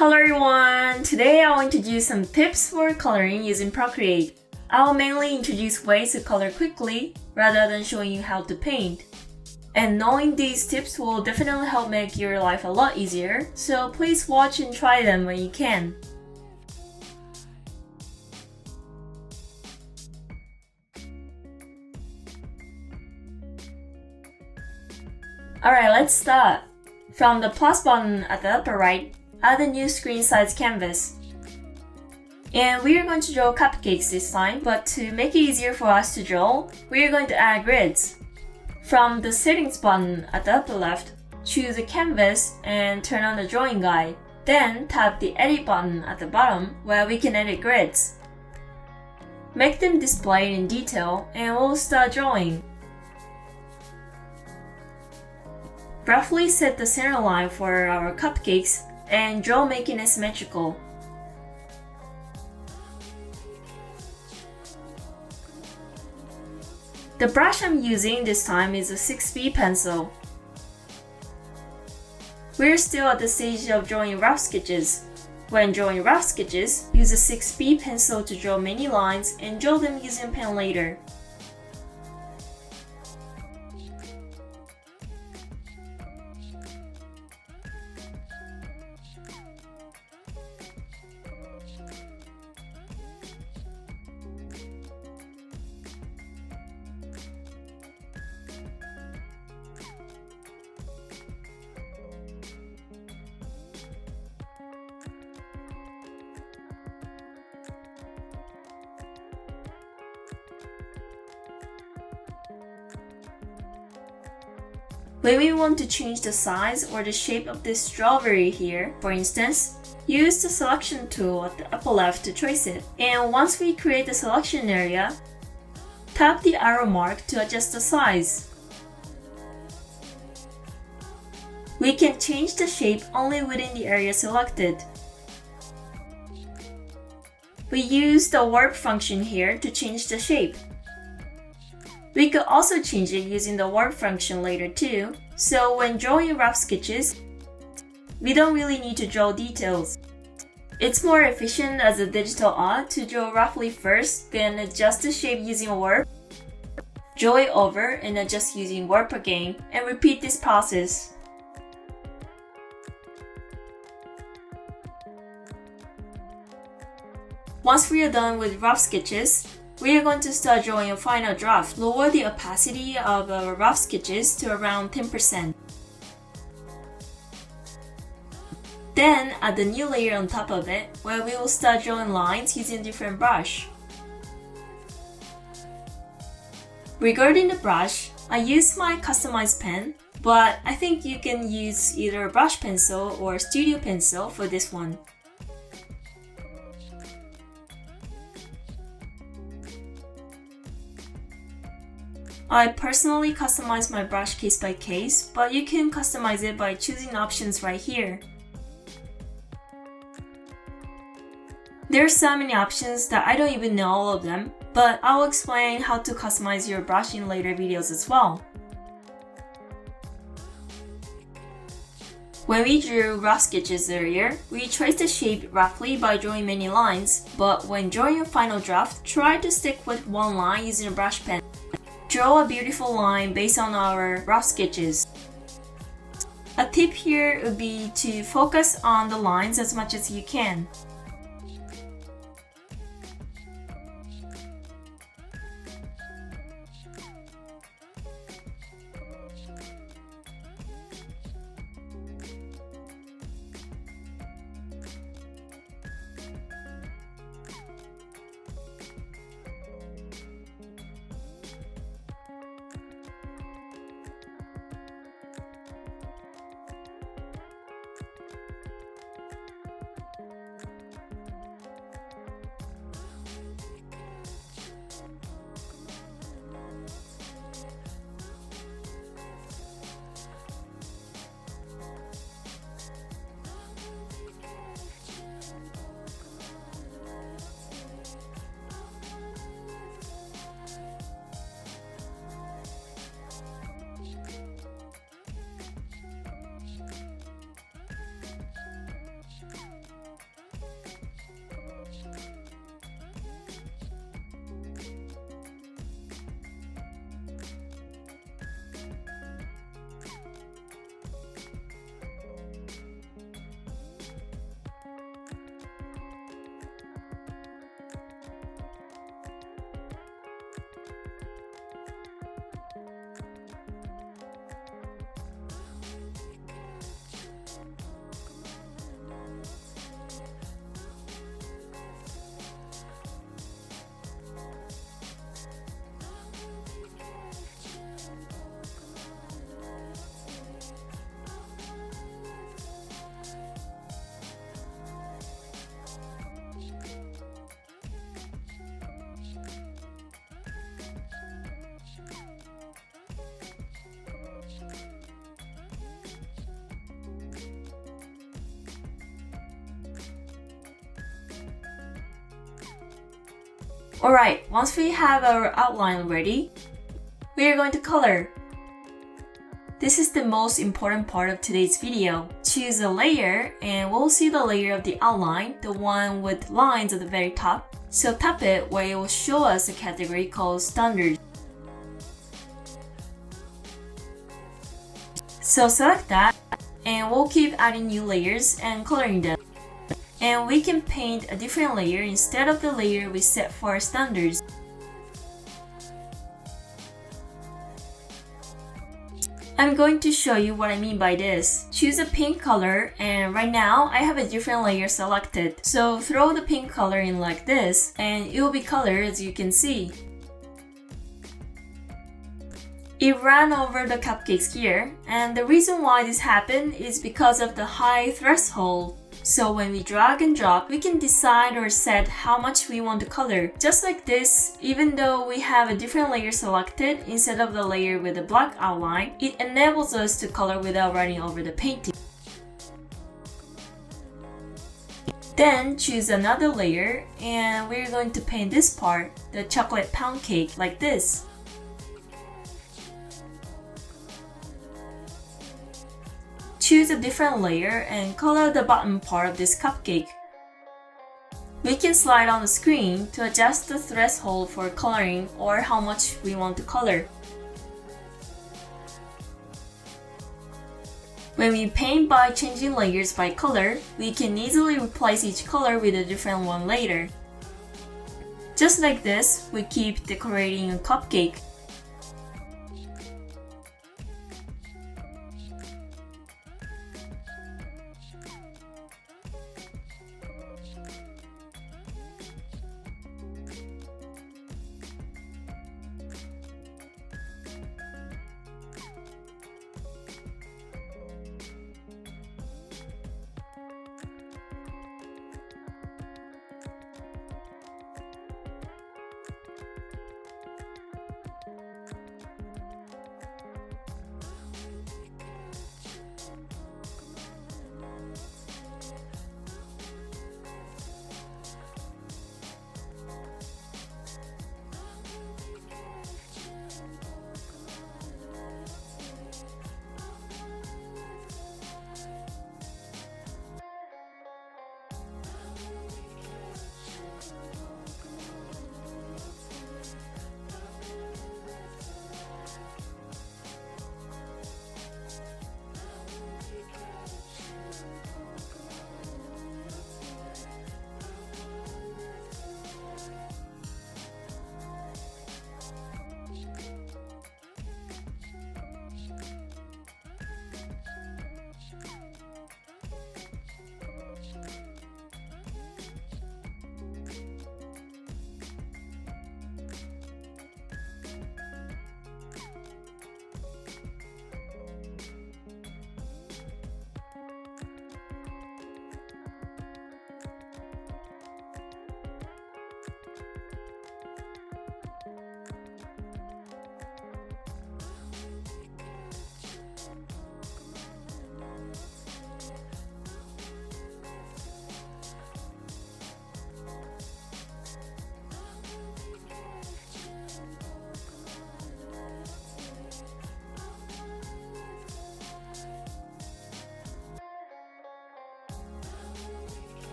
Hello everyone! Today I'll introduce some tips for coloring using Procreate. I'll mainly introduce ways to color quickly rather than showing you how to paint. And knowing these tips will definitely help make your life a lot easier, so please watch and try them when you can. Alright, let's start. From the plus button at the upper right, add a new screen size canvas. And we are going to draw cupcakes this time, but to make it easier for us to draw, we are going to add grids. From the settings button at the upper left, choose a canvas and turn on the drawing guide. Then tap the edit button at the bottom where we can edit grids. Make them display in detail and we'll start drawing. Roughly set the center line for our cupcakes and draw making it symmetrical. The brush I'm using this time is a 6B pencil. We're still at the stage of drawing rough sketches. When drawing rough sketches, use a 6B pencil to draw many lines and draw them using pen later. When we want to change the size or the shape of this strawberry here, for instance, use the selection tool at the upper left to trace it. And once we create the selection area, tap the arrow mark to adjust the size. We can change the shape only within the area selected. We use the warp function here to change the shape. We could also change it using the warp function later too, so when drawing rough sketches, we don't really need to draw details. It's more efficient as a digital art to draw roughly first, then adjust the shape using warp, draw it over and adjust using warp again, and repeat this process. Once we are done with rough sketches, we are going to start drawing a final draft. Lower the opacity of our rough sketches to around 10%. Then add a new layer on top of it, where we will start drawing lines using different brush. Regarding the brush, I used my customized pen, but I think you can use either a brush pencil or a studio pencil for this one. I personally customize my brush case by case, but you can customize it by choosing options right here. There are so many options that I don't even know all of them, but I'll explain how to customize your brush in later videos as well. When we drew rough sketches earlier, we traced the shape roughly by drawing many lines, but when drawing a final draft, try to stick with one line using a brush pen. Draw a beautiful line based on our rough sketches. A tip here would be to focus on the lines as much as you can. Alright, once we have our outline ready, we are going to color. This is the most important part of today's video. Choose a layer and we'll see the layer of the outline, the one with lines at the very top. So tap it where it will show us a category called Standard. So select that and we'll keep adding new layers and coloring them. And we can paint a different layer instead of the layer we set for our standards. I'm going to show you what I mean by this. Choose a pink color, and right now I have a different layer selected. So throw the pink color in like this and it will be colored as you can see. It ran over the cupcakes here, and the reason why this happened is because of the high threshold. So when we drag and drop, we can decide or set how much we want to color. Just like this, even though we have a different layer selected instead of the layer with a black outline, it enables us to color without running over the painting. Then choose another layer and we're going to paint this part, the chocolate pound cake, like this. Choose a different layer and color the bottom part of this cupcake. We can slide on the screen to adjust the threshold for coloring or how much we want to color. When we paint by changing layers by color, we can easily replace each color with a different one later. Just like this, we keep decorating a cupcake.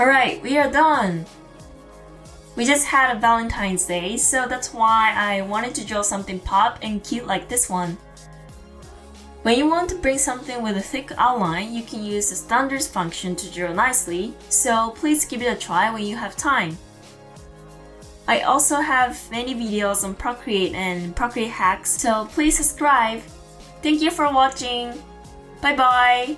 Alright, we are done! We just had a Valentine's Day, so that's why I wanted to draw something pop and cute like this one. When you want to bring something with a thick outline, you can use the standards function to draw nicely, so please give it a try when you have time. I also have many videos on Procreate and Procreate hacks, so please subscribe. Thank you for watching. Bye bye!